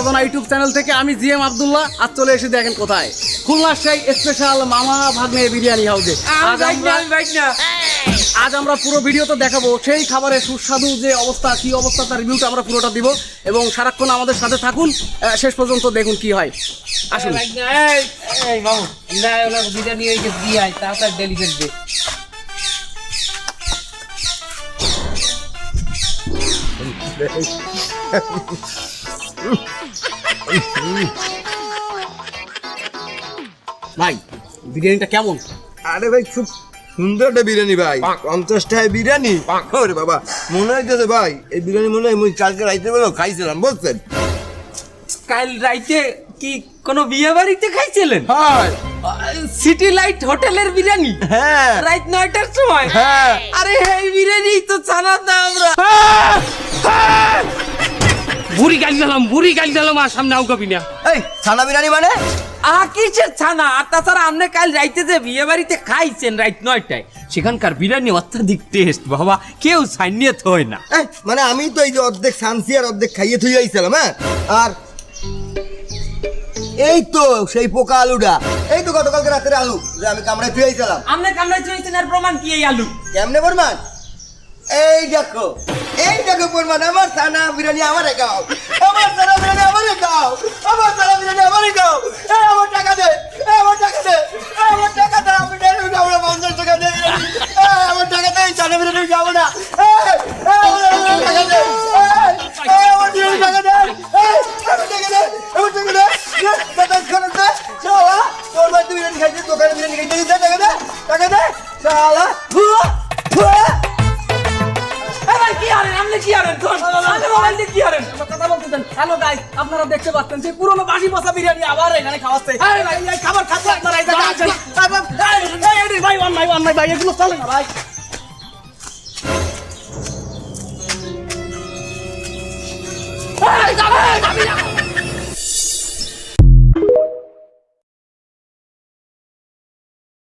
অজানা YouTube channel থেকে আমি জিএম আব্দুল্লাহ। আজ চলে এসে দেখেন কোথায়, খুলনার সেই স্পেশাল মামা ভাগ্নে বিরিয়ানি হাউসে। আজ আমরা পুরো ভিডিওতে দেখাবো সেই খাবারের সুস্বাদু যে অবস্থা, কি অবস্থা তার রিভিউটা আমরা পুরোটা দিব এবং সারাক্ষণ আমাদের সাথে থাকুন, শেষ পর্যন্ত দেখুন কি হয়। আসুন বিরিয়ানি হয়ে গেছে, দিয়ে আয় তাড়াতাড়ি ডেলিভারি দে। ভাই বিরিয়ানিটা কেমন? আরে ভাই খুব সুন্দর একটা বিরিয়ানি ভাই, 50 টাকায় বিরিয়ানি। ওরে বাবা, মনে হইতেছে ভাই এই বিরিয়ানি মনে হয় মুই কালকে রাইতে বেলো খাইছিলাম, বুঝছেন? কাল রাইতে কি কোনো বিয়ে বাড়িতে খাইছিলেন? হ্যাঁ সিটি লাইট হোটেলের বিরিয়ানি? হ্যাঁ রাত 9টার সময়? হ্যাঁ। আরে এই বিরিয়ানি তো ছানা না আমরা। বুড়ি গাল দিলাম আর সামনে আউ কবি না। এই ছানা বিরিয়ানি মানে? কিসের ছানা? আর তাছাড়া আপনি কাল রাইতে যে বিয়ে বাড়িতে খাইছেন রাত 9টায়, সেখানকার বিরিয়ানি অত্যাধিক টেস্ট বাবা, কেউ ছাইনিয়ে থয় না। এই মানে আমি তো এই যে অর্ধেক সানসি আর অর্ধেক খাইয়ে থুই আইছিলাম। হ্যাঁ, আর এই তো সেই পোকা আলুটা, এই তো গতকালকে রাতের আলু যে আমি কামড়ায় থুই আইছিলাম। আপনি কামড়াই চলেছেন, আর প্রমাণ কি এই আলু? কেমনে প্রমাণ? এই দেখো প্রমাণ। আমার ছানা বিরিয়ানি আমারে খাও, আমার ছানা বিরিয়ানি আমারে খাও, আমার ছানা বিরিয়ানি আমারে খাও। এই আমার টাকা দে, এই আমার টাকা দে, এই আমার টাকা দে, আমি ডেলি খাবো না, 50 টাকা দে। এই আমার টাকা দে, এই ছানা বিরিয়ানি খাবো না। এই আমার টাকা দে, এই আমার টাকা দে, এই আমার টাকা দে, আমার টাকা দে। টাকা খরচ দে, শালা তোর বাড়িতে বিরিয়ানি খাইছিস, দোকানে বিরিয়ানি খাইছিস, টাকা দে, টাকা দে, শালা। হ্যালো গাইস, আপনারা দেখতে পাচ্ছেন যে পুরনো বাসি পচা বিরিয়ানি আবার এখানে খাওয়াচ্ছে। আরে ভাই এই খাবার খাচ্ছে আপনারা, এই জায়গায় আছেন। এই ভাই অন্যায় ভাই, এগুলো চলে না ভাই। এই যাবে